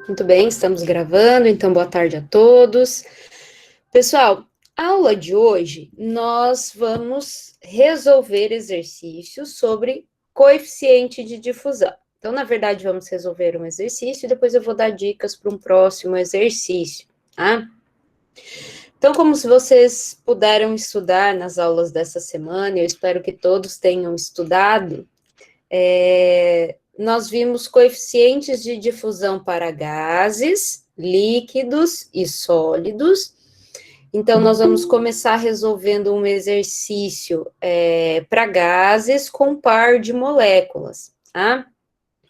Muito bem, estamos gravando, então boa tarde a todos. Pessoal, a aula de hoje nós vamos resolver exercícios sobre coeficiente de difusão. Então, na verdade, vamos resolver um exercício e depois eu vou dar dicas para um próximo exercício, tá? Então, como se vocês puderam estudar nas aulas dessa semana, eu espero que todos tenham estudado, nós vimos coeficientes de difusão para gases, líquidos e sólidos. Então, nós vamos começar resolvendo um exercício para gases com par de moléculas, tá?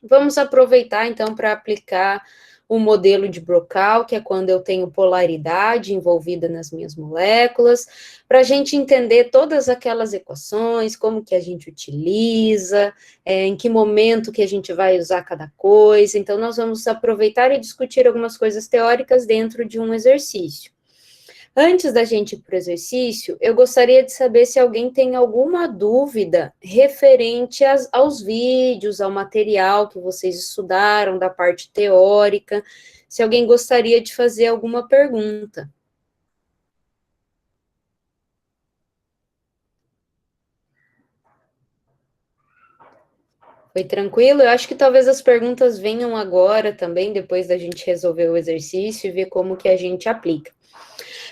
Vamos aproveitar, então, para aplicar o modelo de Brocal, que é quando eu tenho polaridade envolvida nas minhas moléculas, para a gente entender todas aquelas equações, como que a gente utiliza, em que momento que a gente vai usar cada coisa. Então, nós vamos aproveitar e discutir algumas coisas teóricas dentro de um exercício. Antes da gente ir para o exercício, eu gostaria de saber se alguém tem alguma dúvida referente aos vídeos, ao material que vocês estudaram, da parte teórica, se alguém gostaria de fazer alguma pergunta. Foi tranquilo? Eu acho que talvez as perguntas venham agora também, depois da gente resolver o exercício e ver como que a gente aplica.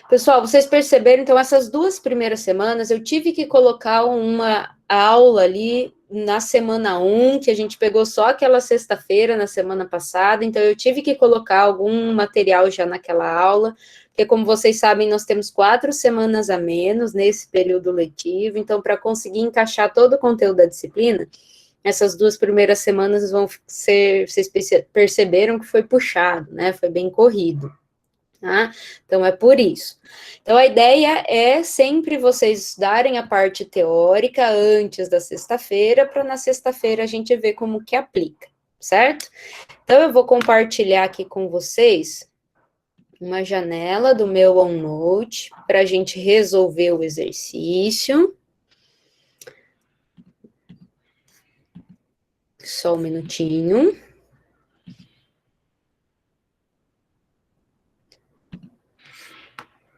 Pessoal, vocês perceberam, então, essas 2 primeiras semanas, eu tive que colocar uma aula ali na semana 1, que a gente pegou só aquela sexta-feira, na semana passada, então eu tive que colocar algum material já naquela aula, porque como vocês sabem, nós temos 4 semanas a menos nesse período letivo, então para conseguir encaixar todo o conteúdo da disciplina, essas 2 primeiras semanas vão ser, vocês perceberam que foi puxado, né, foi bem corrido. Tá? Então, é por isso. Então, a ideia é sempre vocês estudarem a parte teórica antes da sexta-feira, para na sexta-feira a gente ver como que aplica, certo? Então, eu vou compartilhar aqui com vocês uma janela do meu OneNote, para a gente resolver o exercício. Só um minutinho.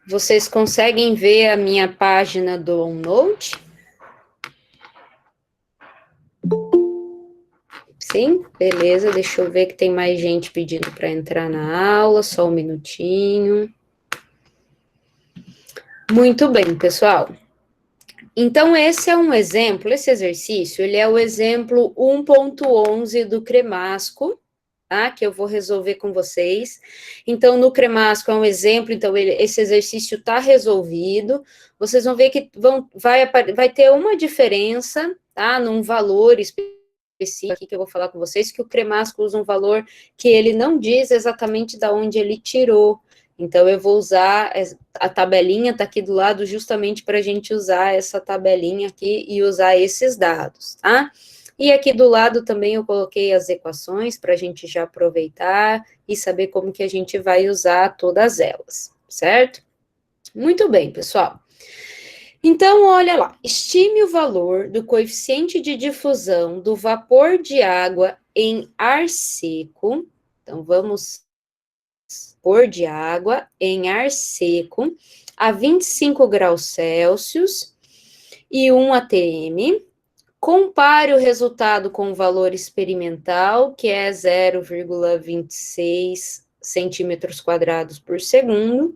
Vocês conseguem ver a minha página do OneNote? Sim? Beleza, deixa eu ver que tem mais gente pedindo para entrar na aula, só um minutinho. Muito bem, pessoal. Então, esse é um exemplo, esse exercício, ele é o exemplo 1.11 do Cremasco, tá? Que eu vou resolver com vocês. Então, no Cremasco é um exemplo, então esse exercício está resolvido. Vocês vão ver que vai ter uma diferença, tá? Num valor específico aqui que eu vou falar com vocês, que o Cremasco usa um valor que ele não diz exatamente de onde ele tirou. Então, eu vou usar, a tabelinha está aqui do lado justamente para a gente usar essa tabelinha aqui e usar esses dados, tá? E aqui do lado também eu coloquei as equações para a gente já aproveitar e saber como que a gente vai usar todas elas, certo? Muito bem, pessoal. Então, olha lá, estime o valor do coeficiente de difusão do vapor de água em ar seco. Então, vamos vapor de água em ar seco a 25 graus Celsius e 1 atm. Compare o resultado com o valor experimental, que é 0,26 centímetros quadrados por segundo,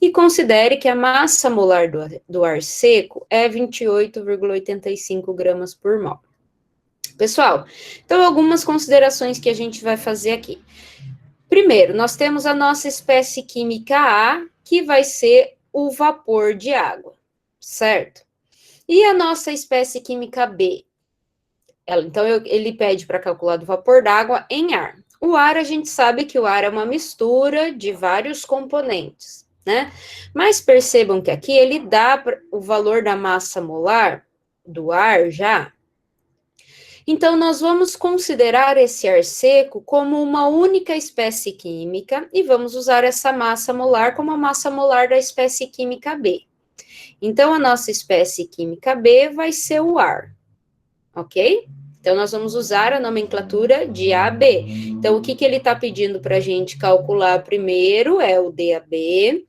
e considere que a massa molar do ar seco é 28,85 gramas por mol. Pessoal, então algumas considerações que a gente vai fazer aqui. Primeiro, nós temos a nossa espécie química A, que vai ser o vapor de água, certo? E a nossa espécie química B? Então, ele pede para calcular do vapor d'água em ar. O ar, a gente sabe que o ar é uma mistura de vários componentes, né? Mas percebam que aqui ele dá o valor da massa molar do ar já. Então, nós vamos considerar esse ar seco como uma única espécie química e vamos usar essa massa molar como a massa molar da espécie química B. Então, a nossa espécie química B vai ser o ar, ok? Então, nós vamos usar a nomenclatura de AB. Então, o que ele está pedindo para a gente calcular primeiro é o DAB.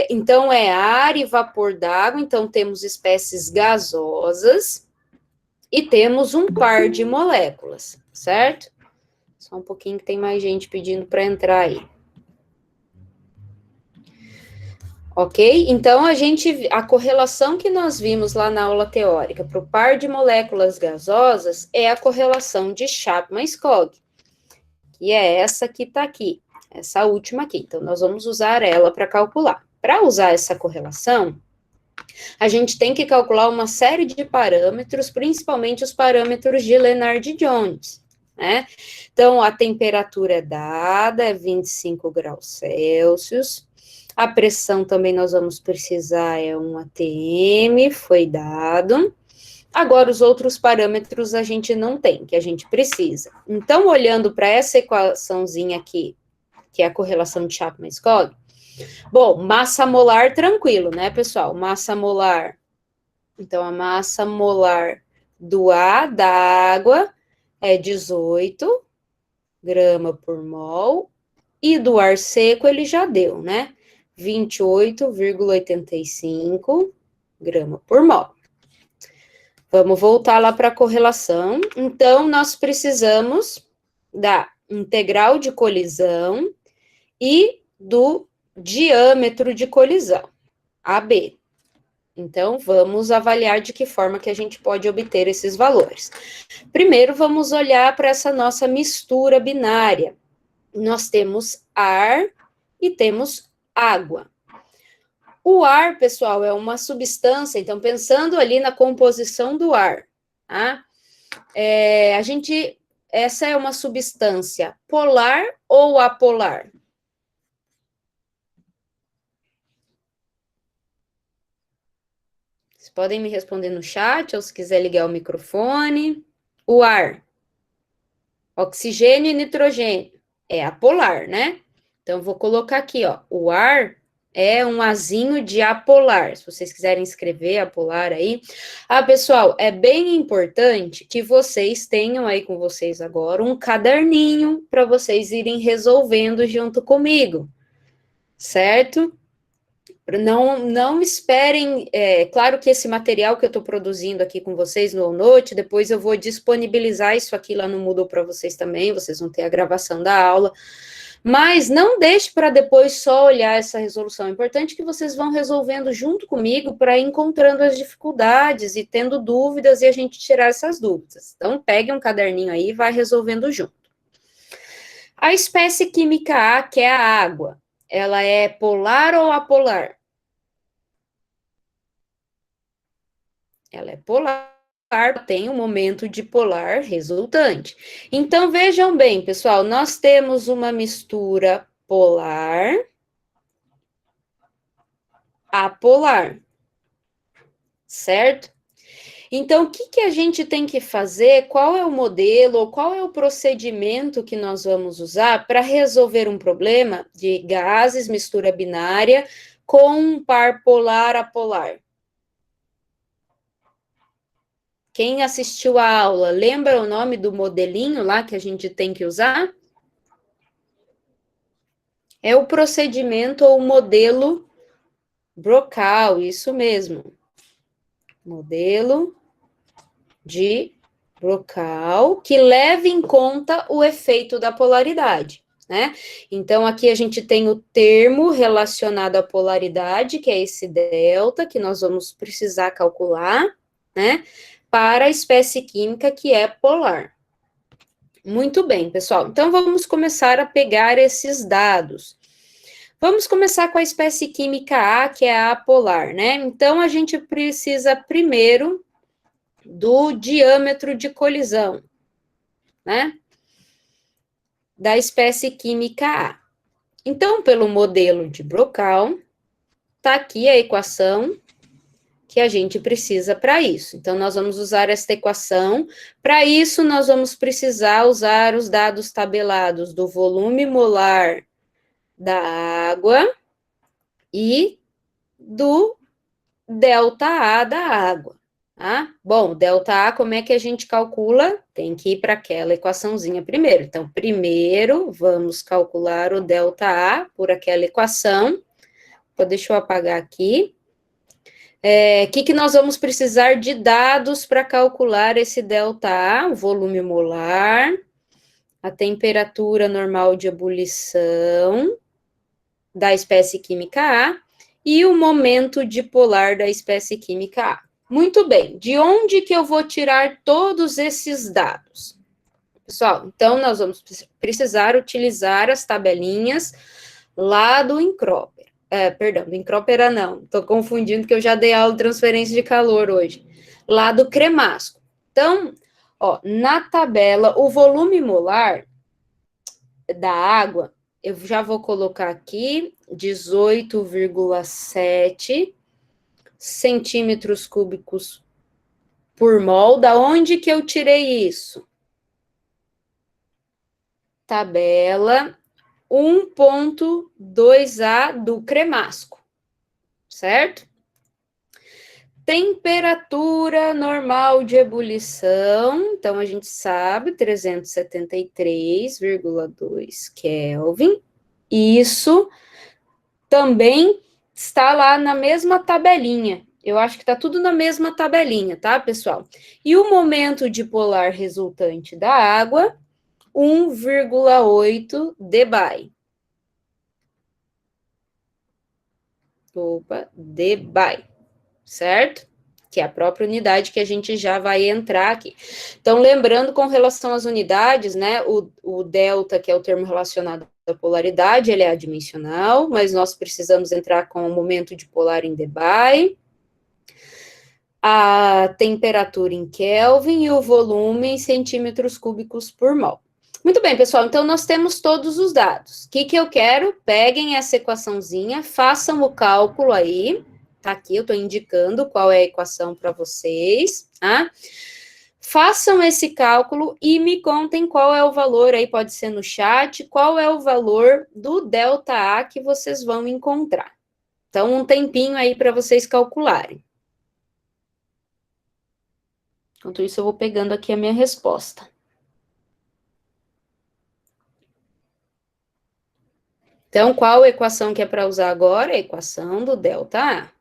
Então, é ar e vapor d'água. Então, temos espécies gasosas e temos um par de moléculas, certo? Só um pouquinho que tem mais gente pedindo para entrar aí. Ok? Então, a correlação que nós vimos lá na aula teórica para o par de moléculas gasosas é a correlação de Chapman-Skog, que é essa que está aqui, essa última aqui. Então, nós vamos usar ela para calcular. Para usar essa correlação, a gente tem que calcular uma série de parâmetros, principalmente os parâmetros de Lennard-Jones, né? Então, a temperatura é dada, é 25 graus Celsius. A pressão também nós vamos precisar, é 1 atm, foi dado. Agora, os outros parâmetros a gente não tem, que a gente precisa. Então, olhando para essa equaçãozinha aqui, que é a correlação de Chapman-Skog, bom, massa molar, tranquilo, né, pessoal? Massa molar. Então, a massa molar do A, da água, é 18 grama por mol, e do ar seco ele já deu, né? 28,85 grama por mol. Vamos voltar lá para a correlação. Então, nós precisamos da integral de colisão e do diâmetro de colisão, AB. Então, vamos avaliar de que forma que a gente pode obter esses valores. Primeiro, vamos olhar para essa nossa mistura binária. Nós temos ar e temos água. O ar, pessoal, é uma substância, então, pensando ali na composição do ar, tá? Essa é uma substância polar ou apolar? Vocês podem me responder no chat, ou se quiser ligar o microfone. O ar, oxigênio e nitrogênio, é apolar, né? Então, vou colocar aqui, ó, o ar é um azinho de apolar, se vocês quiserem escrever apolar aí. Ah, pessoal, é bem importante que vocês tenham aí com vocês agora um caderninho para vocês irem resolvendo junto comigo, certo? Não esperem, claro que esse material que eu estou produzindo aqui com vocês no OneNote, depois eu vou disponibilizar isso aqui lá no Moodle para vocês também, vocês vão ter a gravação da aula, mas não deixe para depois só olhar essa resolução, é importante que vocês vão resolvendo junto comigo para ir encontrando as dificuldades e tendo dúvidas e a gente tirar essas dúvidas. Então, pegue um caderninho aí e vai resolvendo junto. A espécie química A, que é a água, ela é polar ou apolar? Ela é polar, tem um momento dipolar resultante. Então, vejam bem, pessoal, nós temos uma mistura polar, apolar, certo? Então, o que a gente tem que fazer? Qual é o modelo, ou qual é o procedimento que nós vamos usar para resolver um problema de gases, mistura binária, com um par polar-apolar? Quem assistiu a aula, lembra o nome do modelinho lá que a gente tem que usar? É o procedimento ou modelo Brocal, isso mesmo. Modelo de Brocal, que leva em conta o efeito da polaridade, né? Então, aqui a gente tem o termo relacionado à polaridade, que é esse delta, que nós vamos precisar calcular, né? Para a espécie química que é polar. Muito bem, pessoal. Então, vamos começar a pegar esses dados. Vamos começar com a espécie química A, que é a apolar, né? Então, a gente precisa primeiro do diâmetro de colisão, né? Da espécie química A. Então, pelo modelo de Brocal, tá aqui a equação que a gente precisa para isso. Então, nós vamos usar esta equação. Para isso, nós vamos precisar usar os dados tabelados do volume molar da água e do delta A da água. Tá? Bom, ΔA, como é que a gente calcula? Tem que ir para aquela equaçãozinha primeiro. Então, primeiro, vamos calcular o ΔA por aquela equação. Deixa eu apagar aqui. Que nós vamos precisar de dados para calcular esse ΔA? O volume molar, a temperatura normal de ebulição da espécie química A e o momento dipolar da espécie química A. Muito bem, de onde que eu vou tirar todos esses dados? Pessoal, então nós vamos precisar utilizar as tabelinhas lá do Incrópera. Perdão, do Incrópera não, estou confundindo que eu já dei aula de transferência de calor hoje. Lá do Cremasco. Então, ó, na tabela, o volume molar da água, eu já vou colocar aqui 18,7 centímetros cúbicos por mol. Da onde que eu tirei isso? Tabela 1.2A do Cremasco, certo? Temperatura normal de ebulição, então a gente sabe, 373,2 Kelvin. Isso também está lá na mesma tabelinha. Eu acho que está tudo na mesma tabelinha, tá, pessoal? E o momento dipolar resultante da água, 1,8 dBi. dBi, certo? Que é a própria unidade que a gente já vai entrar aqui. Então, lembrando com relação às unidades, né, o delta, que é o termo relacionado à polaridade, ele é adimensional, mas nós precisamos entrar com o momento dipolar em dBi, a temperatura em Kelvin e o volume em centímetros cúbicos por mol. Muito bem, pessoal, então nós temos todos os dados. O que eu quero? Peguem essa equaçãozinha, façam o cálculo aí, tá aqui, eu estou indicando qual é a equação para vocês, tá? Façam esse cálculo e me contem qual é o valor aí, pode ser no chat, qual é o valor do ΔA que vocês vão encontrar. Então, um tempinho aí para vocês calcularem. Enquanto isso, eu vou pegando aqui a minha resposta. Então, qual equação que é para usar agora? A equação do ΔA.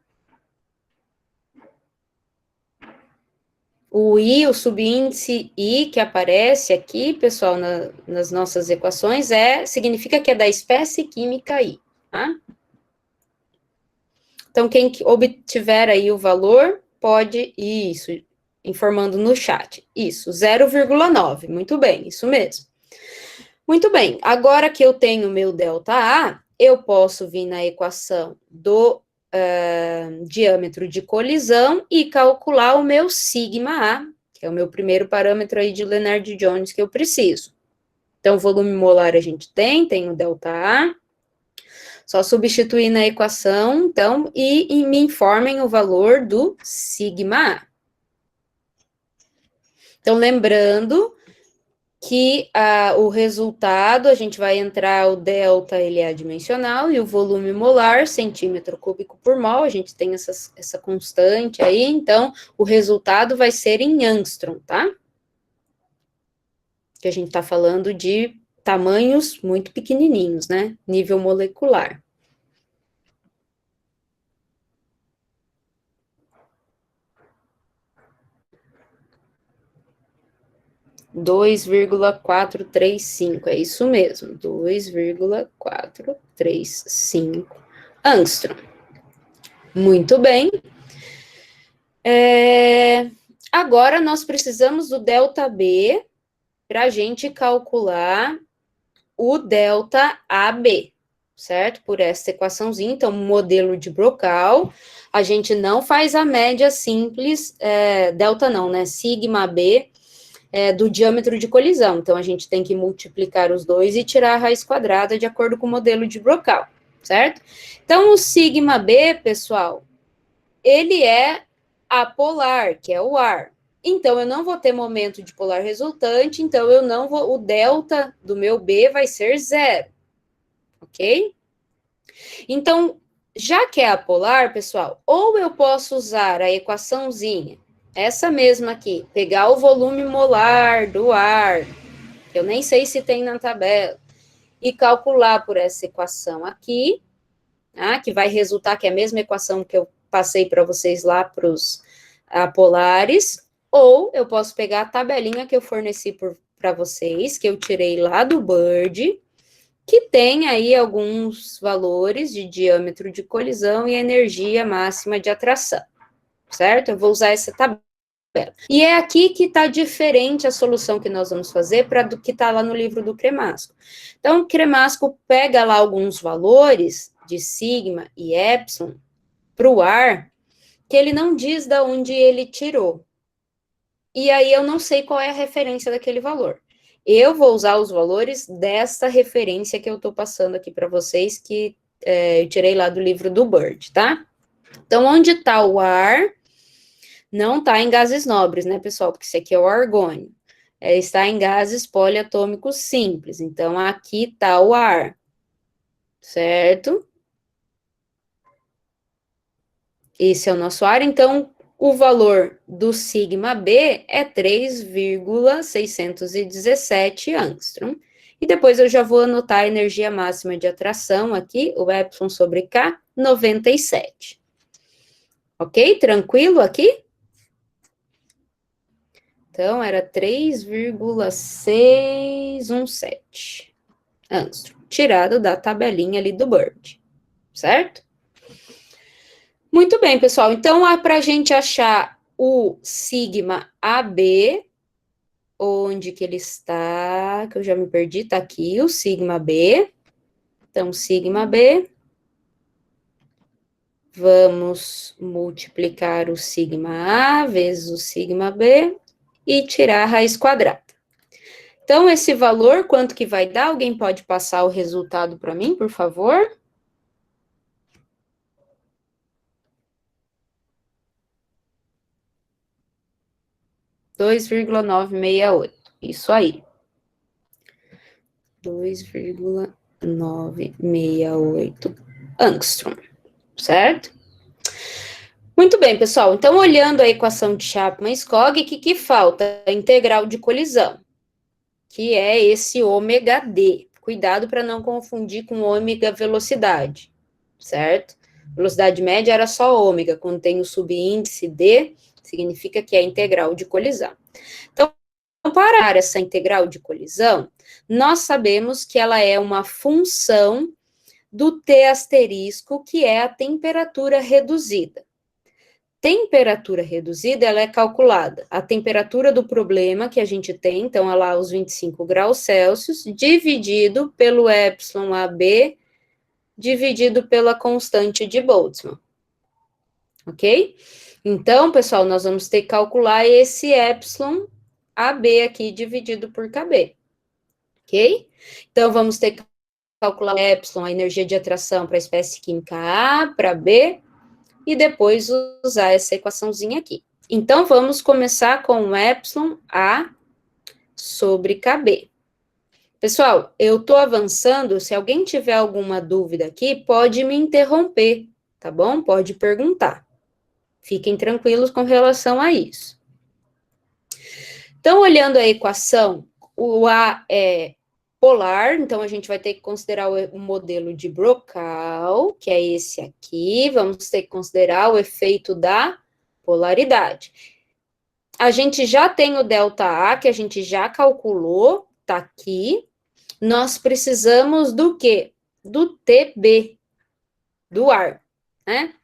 O I, o subíndice I que aparece aqui, pessoal, nas nossas equações, significa que é da espécie química I, tá? Então, quem obtiver aí o valor, pode, isso, informando no chat, isso, 0,9, muito bem, isso mesmo. Muito bem, agora que eu tenho o meu ΔA, eu posso vir na equação do diâmetro de colisão e calcular o meu sigma A, que é o meu primeiro parâmetro aí de Lennard-Jones que eu preciso. Então, volume molar a gente tem o ΔA, só substituir na equação, então, e me informem o valor do sigma A. Então, lembrando que o resultado, a gente vai entrar, o delta, ele é adimensional, e o volume molar, centímetro cúbico por mol, a gente tem essa constante aí, então, o resultado vai ser em angstrom, tá? Que a gente tá falando de tamanhos muito pequenininhos, né? Nível molecular. Dois 2,435, é isso mesmo, 2,435 angstrom. Muito bem. Agora, nós precisamos do ΔB para a gente calcular o ΔAB, certo? Por essa equaçãozinha, então, modelo de Brocal, a gente não faz a média simples, delta não, né? Sigma B, do diâmetro de colisão. Então, a gente tem que multiplicar os dois e tirar a raiz quadrada de acordo com o modelo de Brocal, certo? Então, o sigma B, pessoal, ele é apolar, que é o ar. Então, eu não vou ter momento dipolar resultante, então eu não vou, o delta do meu B vai ser 0, ok? Então, já que é apolar, pessoal, ou eu posso usar a equaçãozinha essa mesma aqui, pegar o volume molar do ar, que eu nem sei se tem na tabela, e calcular por essa equação aqui, tá? Que vai resultar que é a mesma equação que eu passei para vocês lá para os polares, ou eu posso pegar a tabelinha que eu forneci para vocês, que eu tirei lá do Bird, que tem aí alguns valores de diâmetro de colisão e energia máxima de atração, certo? Eu vou usar essa tabela. E é aqui que está diferente a solução que nós vamos fazer para do que está lá no livro do Cremasco. Então, o Cremasco pega lá alguns valores de sigma e epsilon para o ar, que ele não diz de onde ele tirou. E aí eu não sei qual é a referência daquele valor. Eu vou usar os valores dessa referência que eu estou passando aqui para vocês, que eu tirei lá do livro do Bird, tá? Então, onde está o ar? Não está em gases nobres, né, pessoal? Porque isso aqui é o argônio. Está em gases poliatômicos simples. Então, aqui está o ar, certo? Esse é o nosso ar. Então, o valor do sigma B é 3,617 angstrom. E depois eu já vou anotar a energia máxima de atração aqui, o epsilon sobre K, 97. Ok? Tranquilo aqui? Então, era 3,617 angstrom, tirado da tabelinha ali do Bird, certo? Muito bem, pessoal. Então, para a gente achar o sigma AB, onde que ele está? Que eu já me perdi, tá aqui, o sigma B. Então, sigma B, vamos multiplicar o sigma A vezes o sigma B e tirar a raiz quadrada. Então, esse valor, quanto que vai dar? Alguém pode passar o resultado para mim, por favor? 2,968. Isso aí. 2,968 angstrom, certo? Muito bem, pessoal. Então, olhando a equação de Chapman-Skog, o que falta? A integral de colisão, que é esse ômega D. Cuidado para não confundir com ômega velocidade, certo? Velocidade média era só ômega, quando tem o subíndice D, significa que é a integral de colisão. Então, para essa integral de colisão, nós sabemos que ela é uma função do T asterisco, que é a temperatura reduzida. Temperatura reduzida, ela é calculada a temperatura do problema que a gente tem, então, é lá os 25 graus Celsius, dividido pelo epsilon AB, dividido pela constante de Boltzmann. Ok? Então, pessoal, nós vamos ter que calcular esse epsilon AB aqui dividido por KB. Ok? Então, vamos ter que calcular o epsilon, a energia de atração para a espécie química A, para B, e depois usar essa equaçãozinha aqui. Então, vamos começar com o epsilon A sobre KB. Pessoal, eu estou avançando, se alguém tiver alguma dúvida aqui, pode me interromper, tá bom? Pode perguntar. Fiquem tranquilos com relação a isso. Então, olhando a equação, o A é polar, então a gente vai ter que considerar o modelo de Brocal, que é esse aqui, vamos ter que considerar o efeito da polaridade. A gente já tem o delta A, que a gente já calculou, tá aqui. Nós precisamos do quê? Do TB, do ar, né?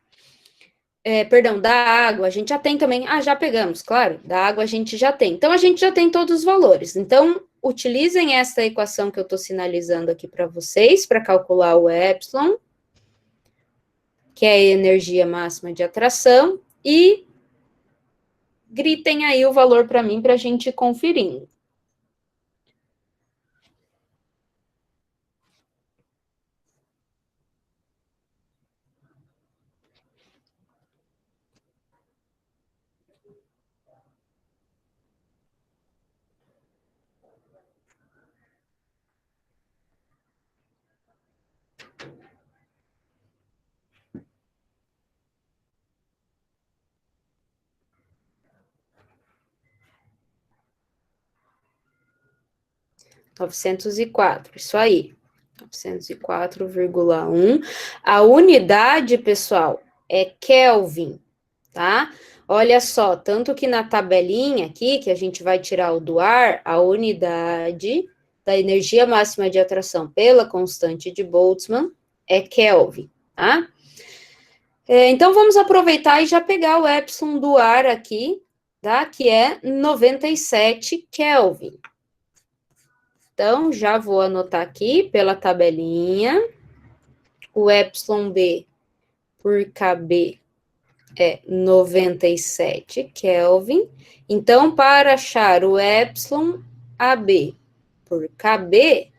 Perdão, da água, a gente já tem também. Ah, já pegamos, claro, da água a gente já tem. Então, a gente já tem todos os valores. Então, utilizem essa equação que eu estou sinalizando aqui para vocês, para calcular o epsilon, que é a energia máxima de atração, e gritem aí o valor para mim, para a gente ir conferindo. 904, isso aí. 904,1. A unidade, pessoal, é Kelvin, tá? Olha só, tanto que na tabelinha aqui, que a gente vai tirar o do ar, a unidade da energia máxima de atração pela constante de Boltzmann é Kelvin, tá? Então, vamos aproveitar e já pegar o epsilon do ar aqui, tá? Que é 97 Kelvin. Então, já vou anotar aqui pela tabelinha. O epsilon B por KB é 97 Kelvin. Então, para achar o epsilon AB por KB,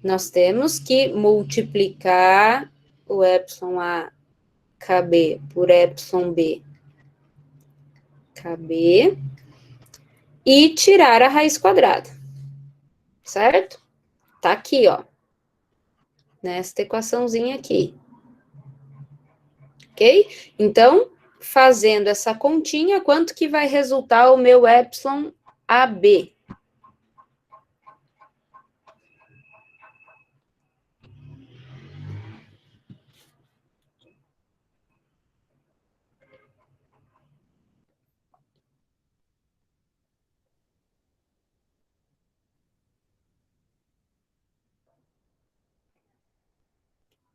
nós temos que multiplicar o epsilon A KB por epsilon B KB e tirar a raiz quadrada, certo? Tá aqui, ó, nesta equaçãozinha aqui, ok? Então, fazendo essa continha, quanto que vai resultar o meu epsilon AB?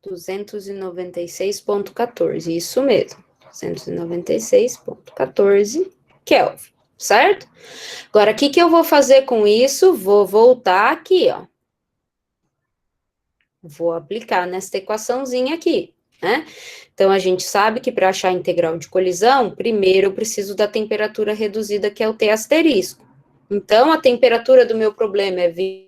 Duzentos e noventa e seis ponto 14, isso mesmo, 296,14 Kelvin, certo? Agora, o que que eu vou fazer com isso? Vou voltar aqui, ó. Vou aplicar nesta equaçãozinha aqui, né? Então, a gente sabe que para achar a integral de colisão, primeiro eu preciso da temperatura reduzida, que é o T asterisco. Então, a temperatura do meu problema é 25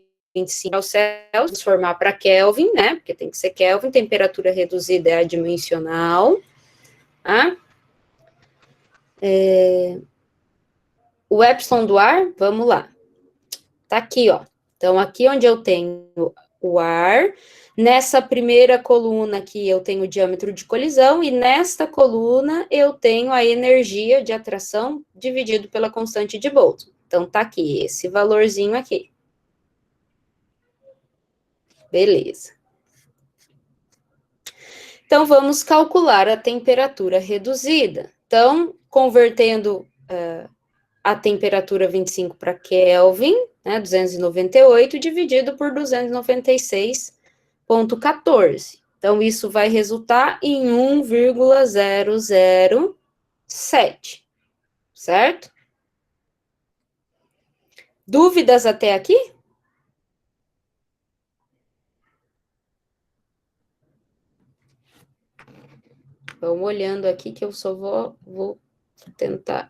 graus Celsius, transformar para Kelvin, né? Porque tem que ser Kelvin, temperatura reduzida é adimensional, tá? O epsilon do ar, vamos lá. Tá aqui, ó. Então, aqui onde eu tenho o ar, nessa primeira coluna aqui eu tenho o diâmetro de colisão, e nesta coluna eu tenho a energia de atração dividido pela constante de Boltzmann. Então, tá aqui, esse valorzinho aqui. Beleza. Então, vamos calcular a temperatura reduzida. Então, convertendo a temperatura 25 para Kelvin, né, 298, dividido por 296,14. Então, isso vai resultar em 1,007, certo? Dúvidas até aqui? Vamos olhando aqui que eu só vou tentar.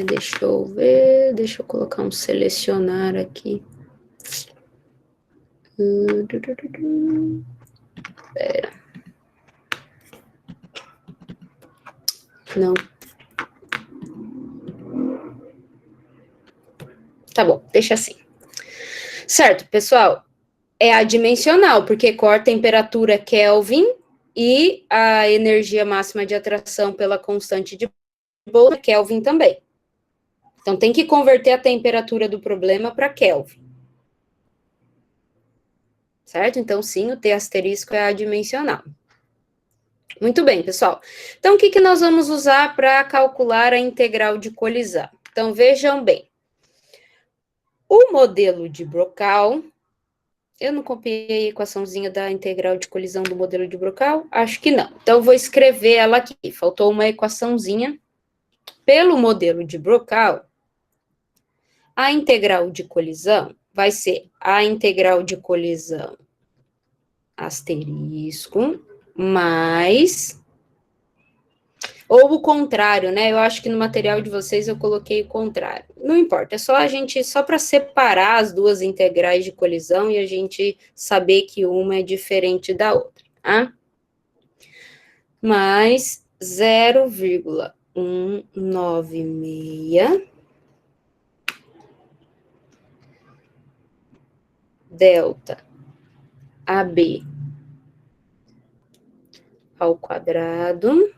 Deixa eu ver, deixa eu colocar um selecionar aqui. Pera. Não. Tá bom, deixa assim. Certo, pessoal, é adimensional, porque corta a temperatura Kelvin e a energia máxima de atração pela constante de Boltzmann, Kelvin também. Então, tem que converter a temperatura do problema para Kelvin. Certo? Então, sim, o T asterisco é adimensional. Muito bem, pessoal. Então, o que, que nós vamos usar para calcular a integral de colisão? Então, vejam bem. O modelo de Brocal, eu não copiei a equaçãozinha da integral de colisão do modelo de Brocal? Acho que não. Então, eu vou escrever ela aqui. Faltou uma equaçãozinha. Pelo modelo de Brocal, a integral de colisão vai ser a integral de colisão asterisco mais, ou o contrário, né? Eu acho que no material de vocês eu coloquei o contrário. Não importa, é só a gente, só para separar as duas integrais de colisão e a gente saber que uma é diferente da outra, tá? Mais 0,196 delta AB ao quadrado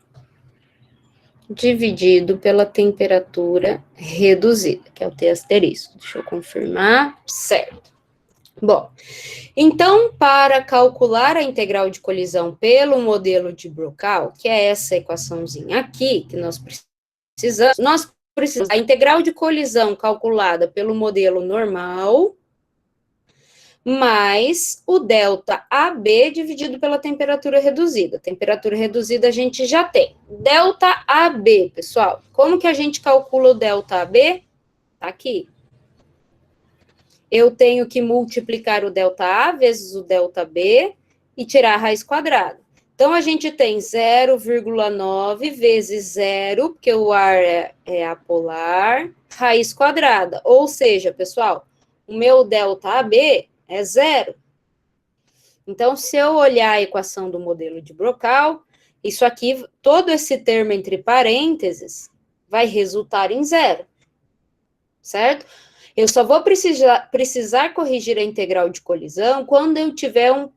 dividido pela temperatura reduzida, que é o T asterisco. Deixa eu confirmar, certo. Bom, então, para calcular a integral de colisão pelo modelo de Brocal, que é essa equaçãozinha aqui, que nós precisamos a integral de colisão calculada pelo modelo normal, mais o delta AB dividido pela temperatura reduzida. Temperatura reduzida a gente já tem. Delta AB, pessoal. Como que a gente calcula o delta AB? Tá aqui. Eu tenho que multiplicar o delta A vezes o delta B e tirar a raiz quadrada. Então, a gente tem 0,9 vezes 0, porque o ar é apolar, raiz quadrada. Ou seja, pessoal, o meu delta AB é 0. Então, se eu olhar a equação do modelo de Brocal, isso aqui, todo esse termo entre parênteses, vai resultar em 0. Certo? Eu só vou precisar corrigir a integral de colisão quando eu tiver um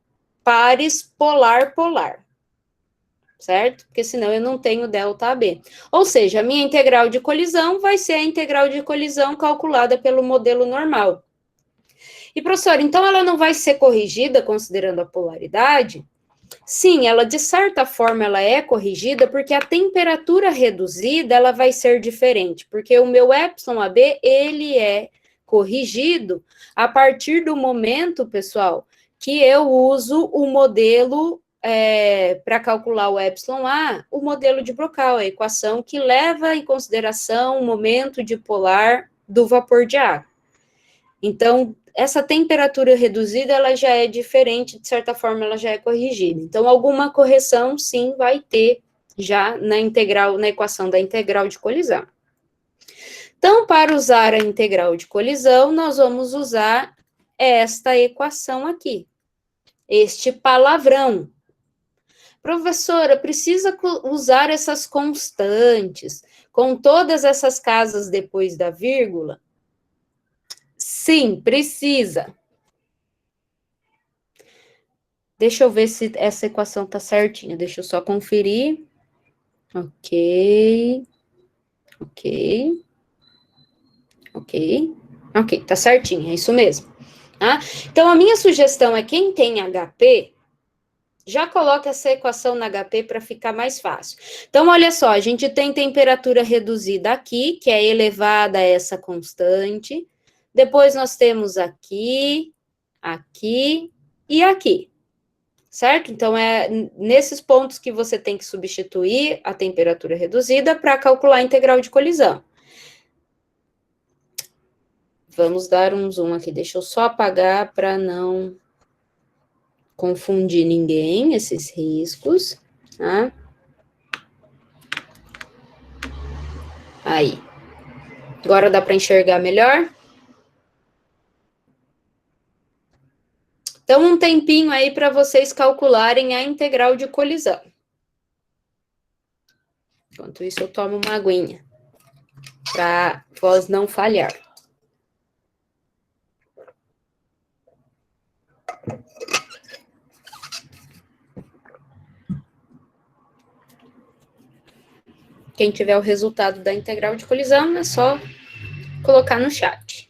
pares polar-polar. Certo? Porque senão eu não tenho delta AB. Ou seja, a minha integral de colisão vai ser a integral de colisão calculada pelo modelo normal. E, professora, então ela não vai ser corrigida considerando a polaridade? Sim, ela de certa forma ela é corrigida porque a temperatura reduzida ela vai ser diferente, porque o meu epsilon AB ele é corrigido a partir do momento, pessoal, que eu uso o modelo para calcular o epsilon A, o modelo de Brocal, a equação que leva em consideração o momento dipolar do vapor de água. Então, essa temperatura reduzida, ela já é diferente, de certa forma, ela já é corrigida. Então, alguma correção, sim, vai ter já na integral, na equação da integral de colisão. Então, para usar a integral de colisão, nós vamos usar esta equação aqui, este palavrão. Professora, precisa usar essas constantes, com todas essas casas depois da vírgula? Sim, precisa. Deixa eu ver se essa equação tá certinha. Deixa eu só conferir. Ok. Ok, tá certinho, é isso mesmo. Tá? Então, a minha sugestão é quem tem HP, já coloca essa equação na HP para ficar mais fácil. Então, olha só, a gente tem temperatura reduzida aqui, que é elevada a essa constante. Depois nós temos aqui, aqui e aqui. Certo? Então, é nesses pontos que você tem que substituir a temperatura reduzida para calcular a integral de colisão. Vamos dar um zoom aqui. Deixa eu só apagar para não confundir ninguém, esses riscos. Tá? Aí. Agora dá para enxergar melhor? Então, um tempinho aí para vocês calcularem a integral de colisão. Enquanto isso, eu tomo uma aguinha, para a voz não falhar. Quem tiver o resultado da integral de colisão, é só colocar no chat.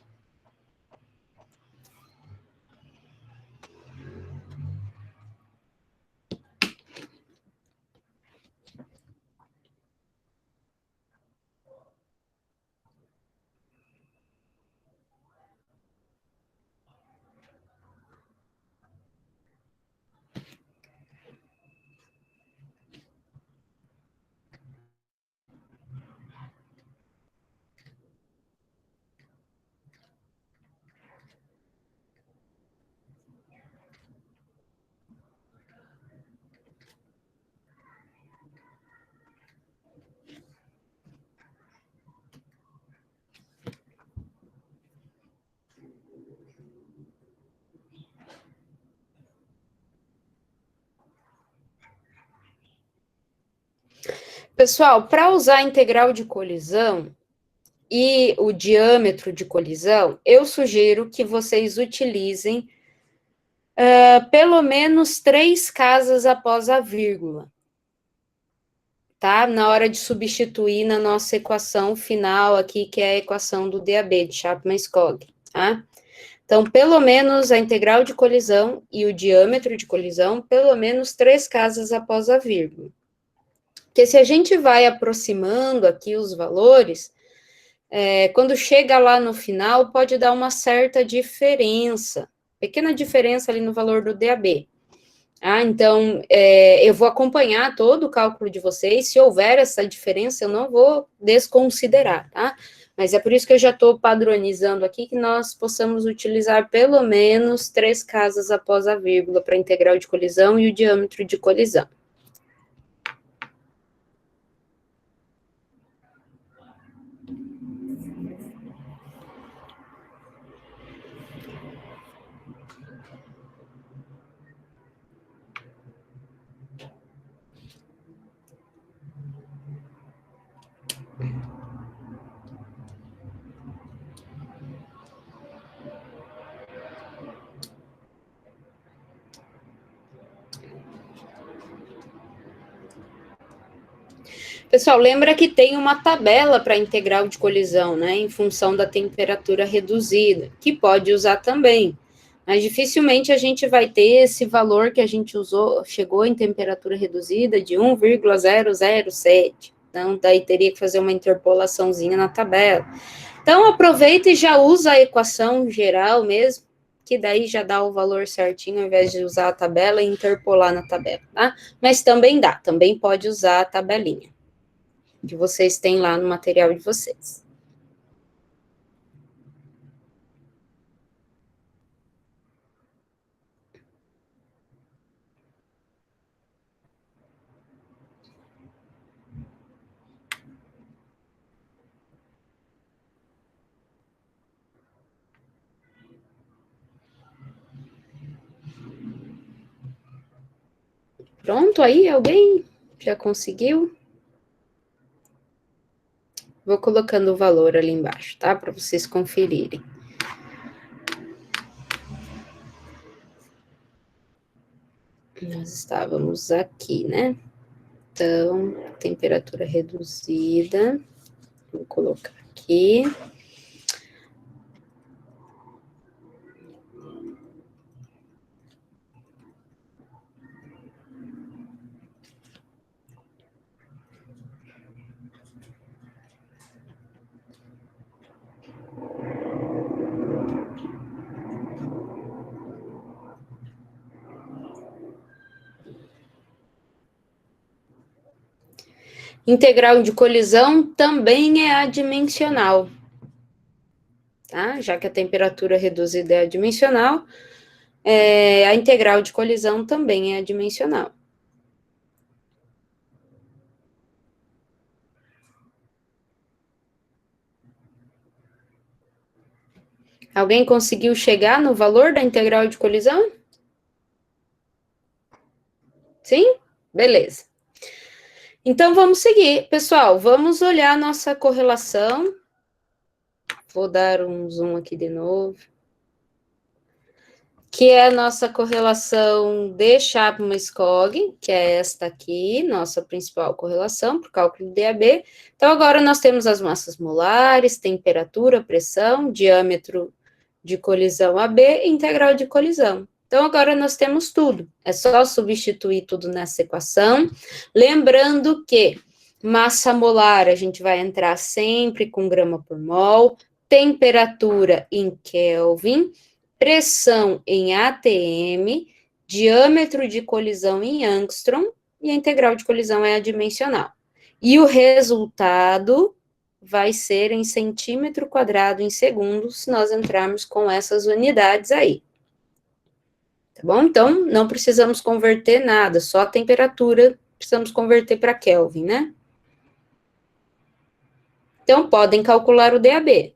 Pessoal, para usar a integral de colisão e o diâmetro de colisão, eu sugiro que vocês utilizem pelo menos 3 casas após a vírgula. tá? Na hora de substituir na nossa equação final aqui, que é a equação do DAB, de Chapman-Skog, tá? Então, pelo menos a integral de colisão e o diâmetro de colisão, pelo menos 3 casas após a vírgula. Porque se a gente vai aproximando aqui os valores, quando chega lá no final, pode dar uma certa diferença, pequena diferença ali no valor do DAB. Então, eu vou acompanhar todo o cálculo de vocês, se houver essa diferença, eu não vou desconsiderar, tá? Mas é por isso que eu já estou padronizando aqui, que nós possamos utilizar pelo menos 3 casas após a vírgula para a integral de colisão e o diâmetro de colisão. Pessoal, lembra que tem uma tabela para integral de colisão, né, em função da temperatura reduzida, que pode usar também. Mas dificilmente a gente vai ter esse valor que a gente usou, chegou em temperatura reduzida de 1,007. Então, daí teria que fazer uma interpolaçãozinha na tabela. Então, aproveita e já usa a equação geral mesmo, que daí já dá o valor certinho, ao invés de usar a tabela e interpolar na tabela, tá? Mas também dá, também pode usar a tabelinha que vocês têm lá no material de vocês. Pronto aí? Alguém já conseguiu? Vou colocando o valor ali embaixo, tá? Para vocês conferirem. Nós estávamos aqui, né? Então, temperatura reduzida. Vou colocar aqui. Integral de colisão também é adimensional, tá? Já que a temperatura reduzida é adimensional, a integral de colisão também é adimensional. Alguém conseguiu chegar no valor da integral de colisão? Sim? Beleza. Então, vamos seguir. Pessoal, vamos olhar a nossa correlação. Vou dar um zoom aqui de novo. Que é a nossa correlação de Chapman-Skog, que é esta aqui, nossa principal correlação, por cálculo do DAB. Então, agora nós temos as massas molares, temperatura, pressão, diâmetro de colisão AB e integral de colisão. Então, agora nós temos tudo. É só substituir tudo nessa equação. Lembrando que massa molar a gente vai entrar sempre com grama por mol, temperatura em Kelvin, pressão em ATM, diâmetro de colisão em angstrom, e a integral de colisão é adimensional. E o resultado vai ser em centímetro quadrado em segundo, se nós entrarmos com essas unidades aí. Tá bom? Então, não precisamos converter nada, só a temperatura precisamos converter para Kelvin, né? Então, podem calcular o DAB.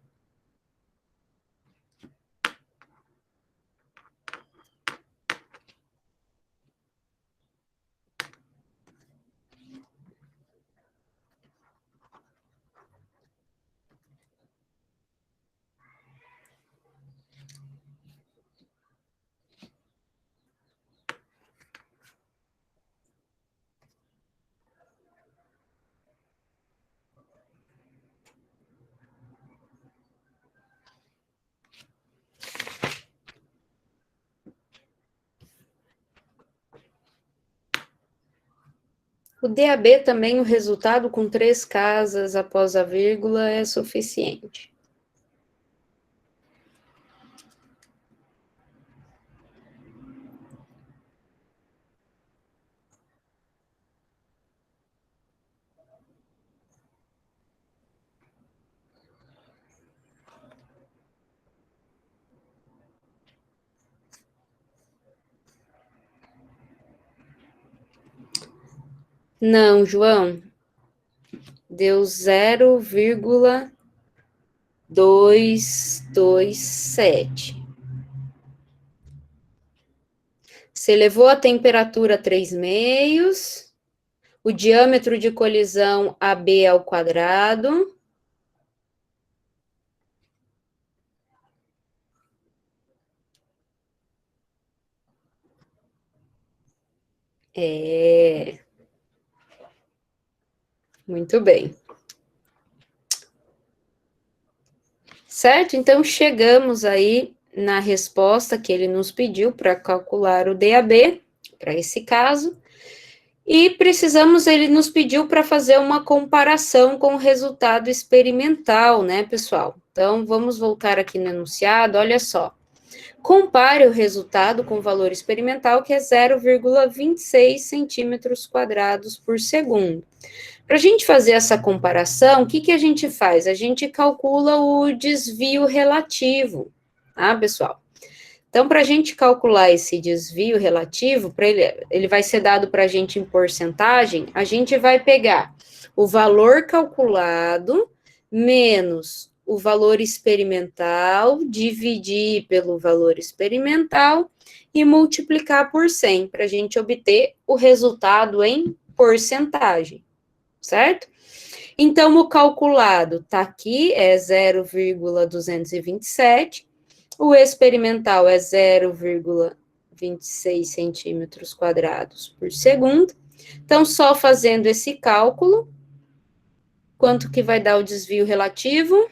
O DAB também, o resultado com 3 casas após a vírgula é suficiente. Não, João. Deu 0,227. Você elevou a temperatura a 3 meios, o diâmetro de colisão AB ao quadrado. Muito bem. Certo? Então, chegamos aí na resposta que ele nos pediu para calcular o DAB, para esse caso. E ele nos pediu para fazer uma comparação com o resultado experimental, né, pessoal? Então, vamos voltar aqui no enunciado, olha só. Compare o resultado com o valor experimental, que é 0,26 centímetros quadrados por segundo. Para a gente fazer essa comparação, o que a gente faz? A gente calcula o desvio relativo, tá, pessoal? Então, para a gente calcular esse desvio relativo, ele vai ser dado para a gente em porcentagem, a gente vai pegar o valor calculado menos o valor experimental, dividir pelo valor experimental e multiplicar por 100, para a gente obter o resultado em porcentagem, certo? Então, o calculado está aqui, é 0,227, o experimental é 0,26 centímetros quadrados por segundo. Então, só fazendo esse cálculo, quanto que vai dar o desvio relativo?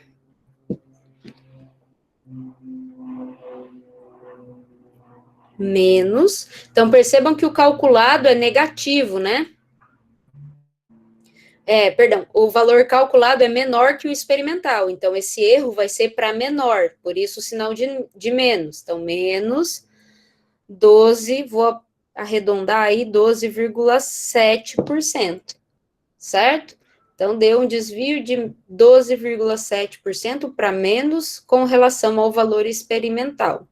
Menos. Então, percebam que o calculado é negativo, né? Perdão, o valor calculado é menor que o experimental. Então, esse erro vai ser para menor, por isso o sinal de menos. Então, menos 12, vou arredondar aí, 12,7%, certo? Então, deu um desvio de 12,7% para menos com relação ao valor experimental.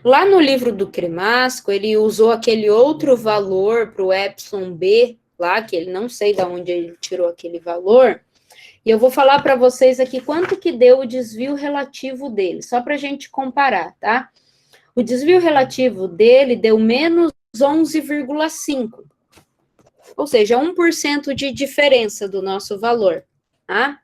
Lá no livro do Cremasco, ele usou aquele outro valor para o epsilon B, lá, que ele não sei de onde ele tirou aquele valor, e eu vou falar para vocês aqui quanto que deu o desvio relativo dele, só para a gente comparar, tá? O desvio relativo dele deu menos 11,5, ou seja, 1% de diferença do nosso valor, tá?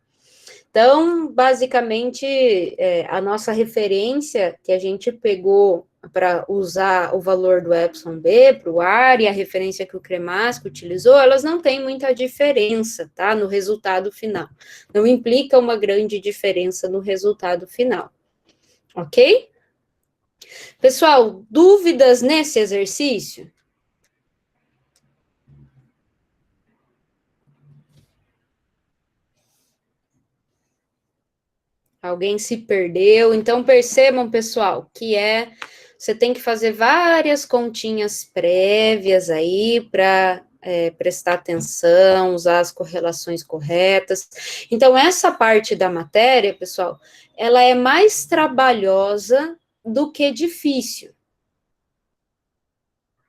Então, basicamente, a nossa referência que a gente pegou para usar o valor do epsilon B para o ar e a referência que o Cremasco utilizou, elas não têm muita diferença, tá? No resultado final. Não implica uma grande diferença no resultado final. Ok? Pessoal, dúvidas nesse exercício? Alguém se perdeu? Então, percebam, pessoal, que você tem que fazer várias continhas prévias aí para prestar atenção, usar as correlações corretas. Então, essa parte da matéria, pessoal, ela é mais trabalhosa do que difícil.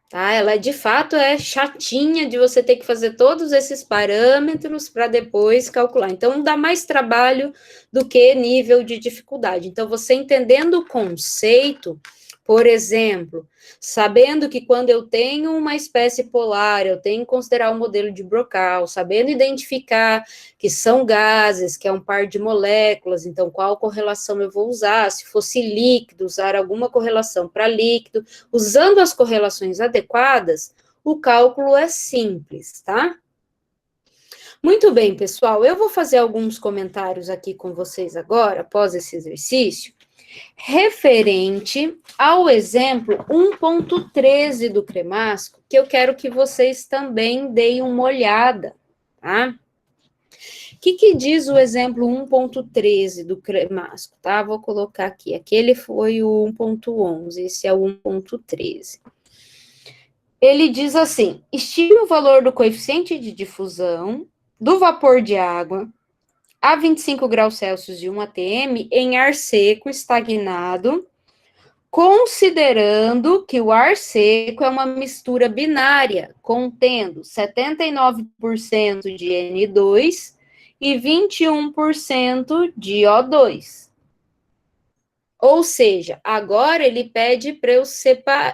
Tá? Ela, de fato, é chatinha de você ter que fazer todos esses parâmetros para depois calcular. Então, dá mais trabalho do que nível de dificuldade. Então, você entendendo o conceito, por exemplo, sabendo que quando eu tenho uma espécie polar, eu tenho que considerar o modelo de Brocal, sabendo identificar que são gases, que é um par de moléculas, então qual correlação eu vou usar, se fosse líquido, usar alguma correlação para líquido, usando as correlações adequadas, o cálculo é simples, tá? Muito bem, pessoal, eu vou fazer alguns comentários aqui com vocês agora, após esse exercício, referente ao exemplo 1.13 do cremasco, que eu quero que vocês também deem uma olhada, tá? O que diz o exemplo 1.13 do cremasco, tá? Vou colocar aqui, aquele foi o 1.11, esse é o 1.13. Ele diz assim, estime o valor do coeficiente de difusão do vapor de água a 25 graus Celsius de 1 atm em ar seco estagnado, considerando que o ar seco é uma mistura binária, contendo 79% de N2 e 21% de O2. Ou seja, agora ele pede para eu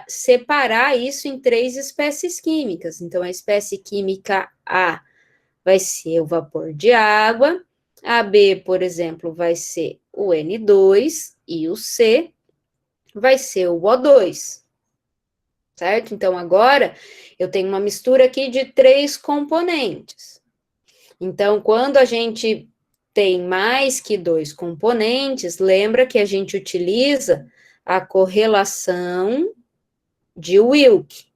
separar isso em 3 espécies químicas. Então, a espécie química A vai ser o vapor de água, a B, por exemplo, vai ser o N2 e o C vai ser o O2, certo? Então, agora eu tenho uma mistura aqui de 3 componentes. Então, quando a gente tem mais que 2 componentes, lembra que a gente utiliza a correlação de Wilk.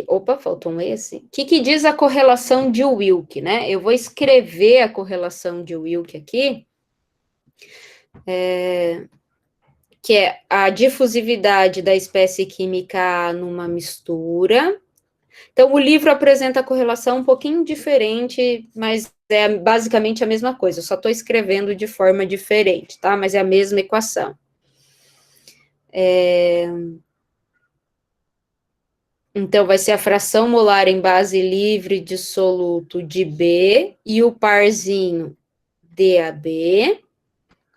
Opa, faltou um esse. O que diz a correlação de Wilk, né? Eu vou escrever a correlação de Wilk aqui, que é a difusividade da espécie química A numa mistura. Então, o livro apresenta a correlação um pouquinho diferente, mas é basicamente a mesma coisa, eu só estou escrevendo de forma diferente, tá? Mas é a mesma equação. Então, vai ser a fração molar em base livre dissoluto de B e o parzinho DAB,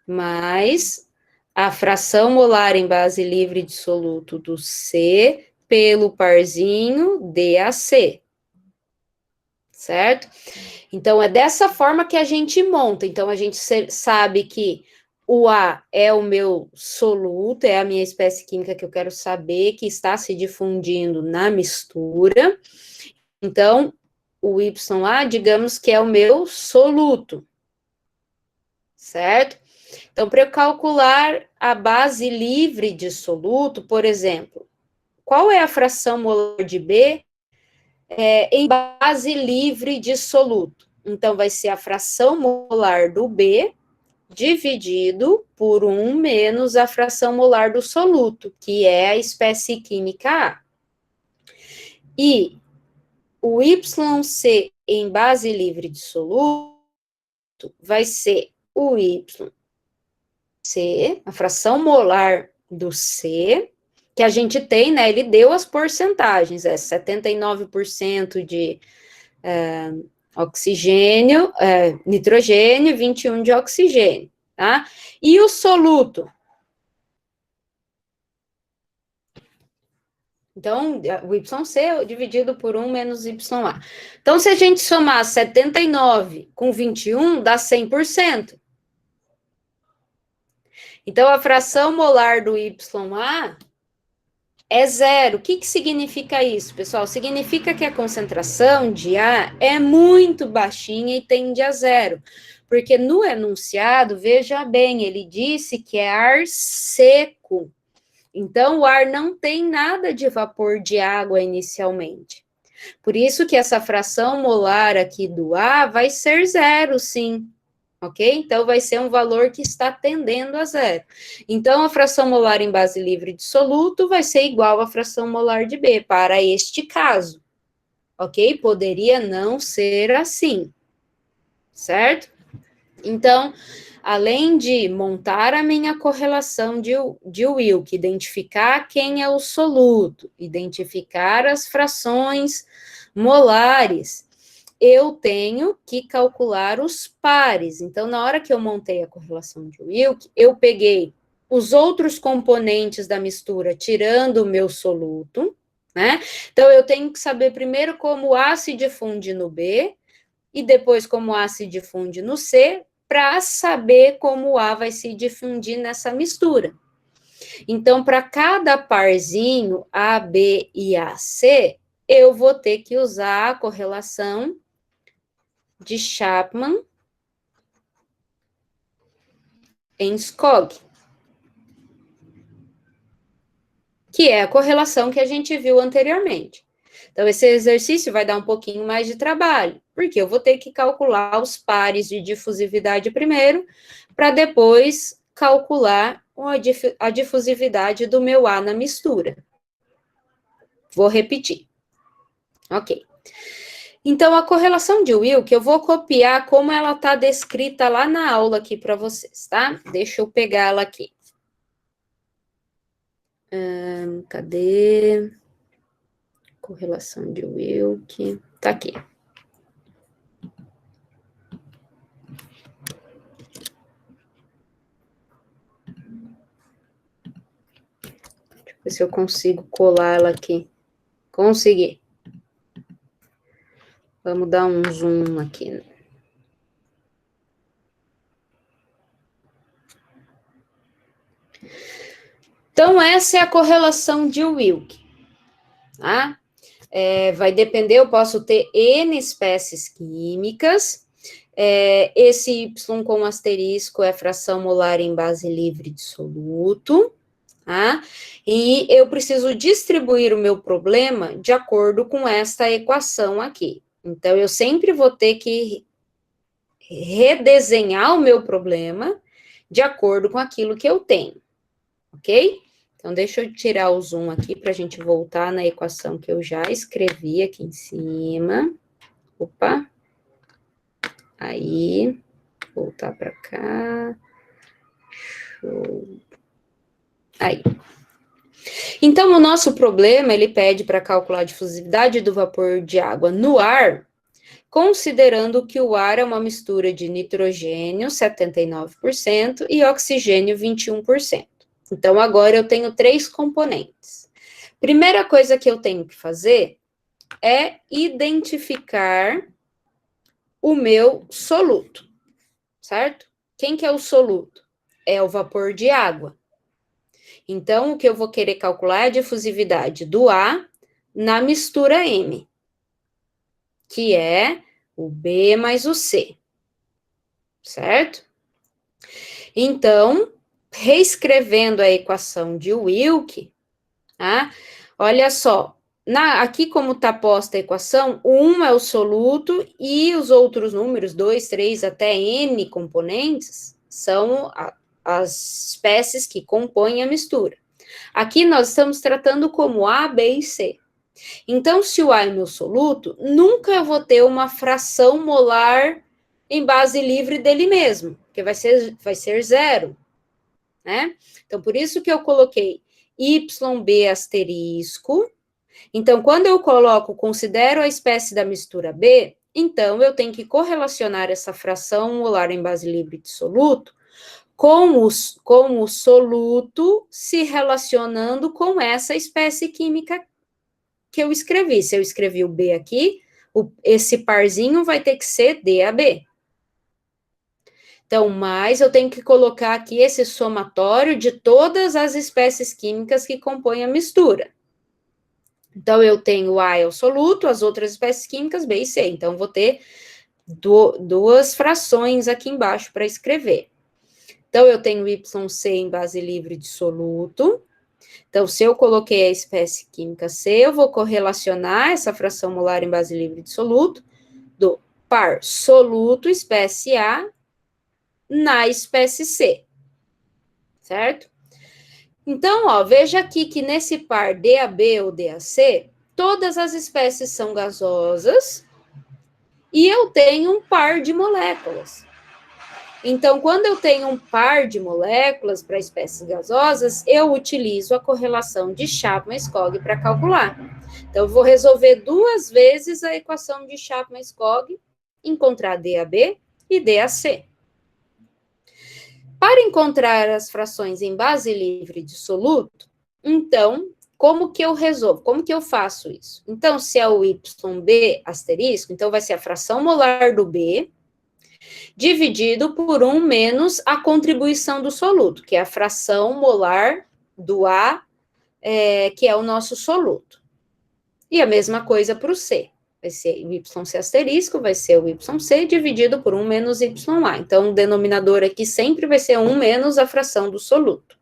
mais a fração molar em base livre dissoluto do C pelo parzinho DAC, certo? Então, é dessa forma que a gente monta. Então, a gente sabe que o A é o meu soluto, é a minha espécie química que eu quero saber, que está se difundindo na mistura. Então, o YA, digamos que é o meu soluto, certo? Então, para eu calcular a base livre de soluto, por exemplo, qual é a fração molar de B em base livre de soluto? Então, vai ser a fração molar do B dividido por 1 menos a fração molar do soluto, que é a espécie química A. E o YC em base livre de soluto vai ser o YC, a fração molar do C, que a gente tem, né? Ele deu as porcentagens, 79% de oxigênio, nitrogênio, 21 de oxigênio, tá? E o soluto? Então, o YC dividido por 1 menos YA. Então, se a gente somar 79 com 21, dá 100%. Então, a fração molar do YA é zero. O que significa isso, pessoal? Significa que a concentração de A é muito baixinha e tende a zero. Porque no enunciado, veja bem, ele disse que é ar seco. Então, o ar não tem nada de vapor de água inicialmente. Por isso que essa fração molar aqui do A vai ser zero, sim. Ok? Então, vai ser um valor que está tendendo a zero. Então, a fração molar em base livre de soluto vai ser igual à fração molar de B, para este caso. Ok? Poderia não ser assim. Certo? Então, além de montar a minha correlação de Wilk, identificar quem é o soluto, identificar as frações molares, eu tenho que calcular os pares. Então, na hora que eu montei a correlação de Wilk, eu peguei os outros componentes da mistura, tirando o meu soluto, né? Então, eu tenho que saber primeiro como o A se difunde no B, e depois como o A se difunde no C, para saber como o A vai se difundir nessa mistura. Então, para cada parzinho A, B e AC, eu vou ter que usar a correlação de Chapman em SCOG, que é a correlação que a gente viu anteriormente. Então, esse exercício vai dar um pouquinho mais de trabalho, porque eu vou ter que calcular os pares de difusividade primeiro, para depois calcular a difusividade do meu A na mistura. Vou repetir. Ok. Então, a correlação de Wilk, eu vou copiar como ela está descrita lá na aula aqui para vocês, tá? Deixa eu pegar ela aqui. Cadê? Correlação de Wilk. Tá aqui. Deixa eu ver se eu consigo colar ela aqui. Consegui. Vamos dar um zoom aqui. Então, essa é a correlação de Wilk, tá? Vai depender, eu posso ter N espécies químicas, esse Y com asterisco é fração molar em base livre dissoluto, tá? E eu preciso distribuir o meu problema de acordo com esta equação aqui. Então, eu sempre vou ter que redesenhar o meu problema de acordo com aquilo que eu tenho, ok? Então, deixa eu tirar o zoom aqui para a gente voltar na equação que eu já escrevi aqui em cima. Opa. Aí, voltar para cá. Show. Aí. Então, o nosso problema, ele pede para calcular a difusividade do vapor de água no ar, considerando que o ar é uma mistura de nitrogênio, 79%, e oxigênio, 21%. Então, agora eu tenho 3 componentes. Primeira coisa que eu tenho que fazer é identificar o meu soluto, certo? Quem que é o soluto? É o vapor de água. Então, o que eu vou querer calcular é a difusividade do A na mistura M, que é o B mais o C, certo? Então, reescrevendo a equação de Wilk, tá? Olha só, aqui como está posta a equação, 1 é o soluto e os outros números, 2, 3, até N componentes, são as espécies que compõem a mistura. Aqui nós estamos tratando como A, B e C. Então, se o A é meu soluto, nunca eu vou ter uma fração molar em base livre dele mesmo, porque vai ser 0, né? Então, por isso que eu coloquei YB asterisco. Então, quando eu considero a espécie da mistura B, então eu tenho que correlacionar essa fração molar em base livre dissoluto com o soluto se relacionando com essa espécie química que eu escrevi. Se eu escrevi o B aqui, esse parzinho vai ter que ser DAB. Então, mais eu tenho que colocar aqui esse somatório de todas as espécies químicas que compõem a mistura. Então, eu tenho A é o soluto, as outras espécies químicas, B e C. Então, vou ter duas frações aqui embaixo para escrever. Então, eu tenho YC em base livre de soluto. Então, se eu coloquei a espécie química C, eu vou correlacionar essa fração molar em base livre de soluto do par soluto espécie A na espécie C, certo? Então, ó, veja aqui que nesse par DAB ou DAC, todas as espécies são gasosas e eu tenho um par de moléculas. Então, quando eu tenho um par de moléculas para espécies gasosas, eu utilizo a correlação de Chapman-Skog para calcular. Então, eu vou resolver 2 vezes a equação de Chapman-Skog, encontrar DAB e DAC. Para encontrar as frações em base livre de soluto, então, como que eu resolvo? Como que eu faço isso? Então, se é o YB asterisco, então vai ser a fração molar do B, dividido por 1 menos a contribuição do soluto, que é a fração molar do A, que é o nosso soluto. E a mesma coisa para o C. vai ser o YC asterisco, vai ser o YC dividido por 1 menos YA. Então, o denominador aqui sempre vai ser 1 menos a fração do soluto.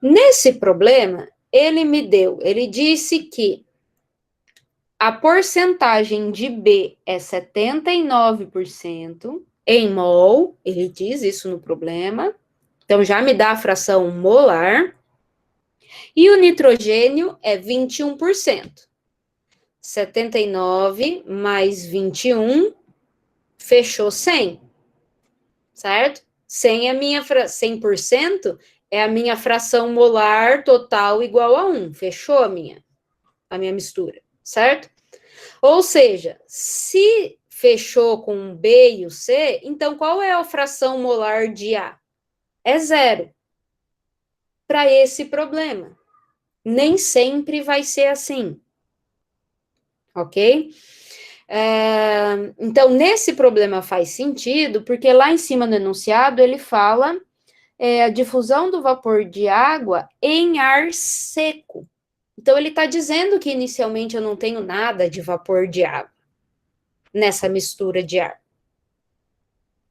Nesse problema, ele disse que a porcentagem de B é 79% em mol, ele diz isso no problema, então já me dá a fração molar, e o nitrogênio é 21%. 79 mais 21, fechou 100, certo? 100 é 100% é a minha fração molar total igual a 1, fechou a minha mistura, certo? Ou seja, se fechou com o B e o C, então qual é a fração molar de A? É 0. Para esse problema. Nem sempre vai ser assim. Ok? Então, nesse problema faz sentido, porque lá em cima no enunciado ele fala a difusão do vapor de água em ar seco. Então, ele está dizendo que inicialmente eu não tenho nada de vapor de água nessa mistura de ar.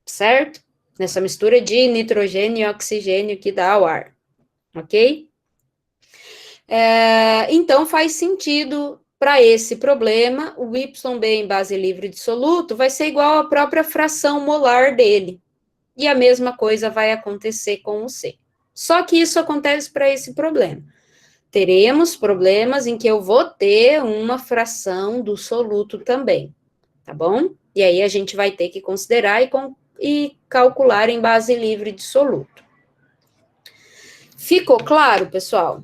Certo? Nessa mistura de nitrogênio e oxigênio que dá ao ar. Ok? Então, faz sentido para esse problema, o YB em base livre dissoluto vai ser igual à própria fração molar dele. E a mesma coisa vai acontecer com o C. Só que isso acontece para esse problema. Teremos problemas em que eu vou ter uma fração do soluto também, tá bom? E aí a gente vai ter que considerar e calcular em base livre dissoluto. Ficou claro, pessoal?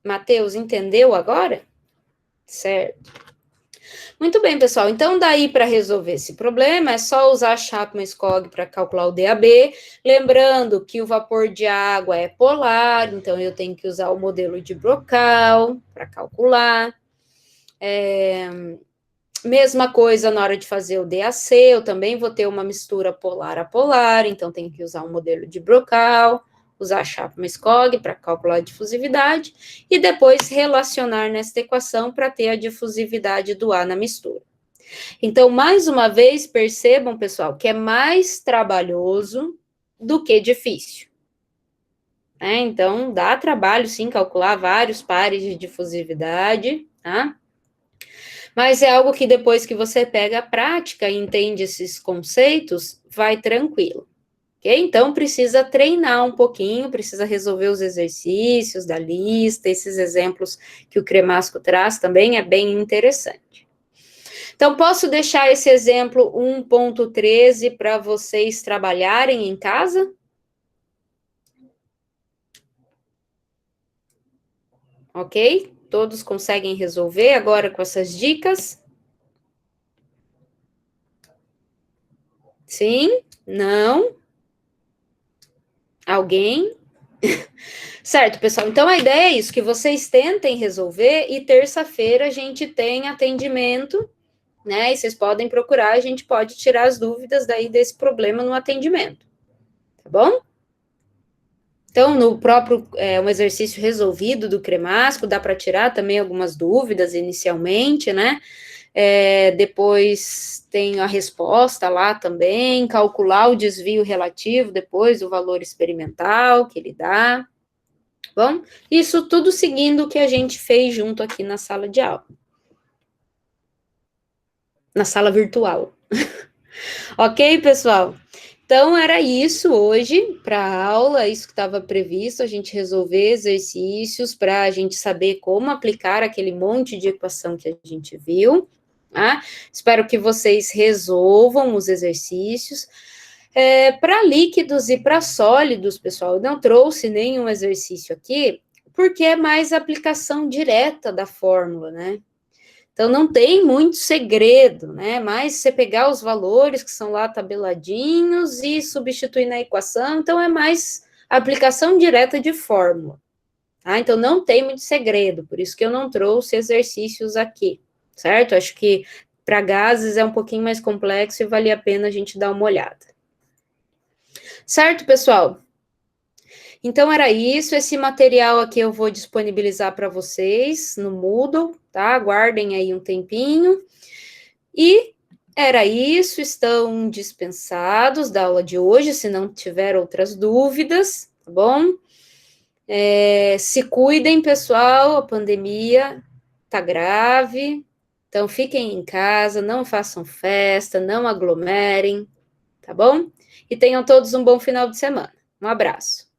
Matheus, entendeu agora? Certo. Muito bem, pessoal. Então, daí, para resolver esse problema, é só usar Chapman-Skog para calcular o DAB. Lembrando que o vapor de água é polar, então eu tenho que usar o modelo de Brocal para calcular. Mesma coisa na hora de fazer o DAC, eu também vou ter uma mistura polar a polar, então tenho que usar um modelo de Brocal, usar Chapman-Skog para calcular a difusividade, e depois relacionar nesta equação para ter a difusividade do A na mistura. Então, mais uma vez, percebam, pessoal, que é mais trabalhoso do que difícil. Então, dá trabalho, sim, calcular vários pares de difusividade, tá? Mas é algo que depois que você pega a prática e entende esses conceitos, vai tranquilo. Okay? Então, precisa treinar um pouquinho, precisa resolver os exercícios da lista, esses exemplos que o Cremasco traz também é bem interessante. Então, posso deixar esse exemplo 1.13 para vocês trabalharem em casa? Ok? Todos conseguem resolver agora com essas dicas? Sim? Não? Alguém? Certo, pessoal. Então, a ideia é isso, que vocês tentem resolver e terça-feira a gente tem atendimento, né? E vocês podem procurar, a gente pode tirar as dúvidas daí desse problema no atendimento, tá bom? Então, no próprio, um exercício resolvido do Cremasco, dá para tirar também algumas dúvidas inicialmente, né? Depois tem a resposta lá também, calcular o desvio relativo, depois o valor experimental que ele dá. Bom, isso tudo seguindo o que a gente fez junto aqui na sala de aula. Na sala virtual. Ok, pessoal? Então, era isso hoje para a aula, isso que estava previsto, a gente resolver exercícios para a gente saber como aplicar aquele monte de equação que a gente viu, tá? Espero que vocês resolvam os exercícios. Para líquidos e para sólidos, pessoal, eu não trouxe nenhum exercício aqui, porque é mais aplicação direta da fórmula, né? Então, não tem muito segredo, né? Mas você pegar os valores que são lá tabeladinhos e substituir na equação, então é mais aplicação direta de fórmula, tá? Então, não tem muito segredo, por isso que eu não trouxe exercícios aqui, certo? Acho que para gases é um pouquinho mais complexo e vale a pena a gente dar uma olhada. Certo, pessoal? Então, era isso. Esse material aqui eu vou disponibilizar para vocês no Moodle, tá? Aguardem aí um tempinho. E era isso. Estão dispensados da aula de hoje, se não tiver outras dúvidas, tá bom? Se cuidem, pessoal. A pandemia tá grave. Então, fiquem em casa, não façam festa, não aglomerem, tá bom? E tenham todos um bom final de semana. Um abraço.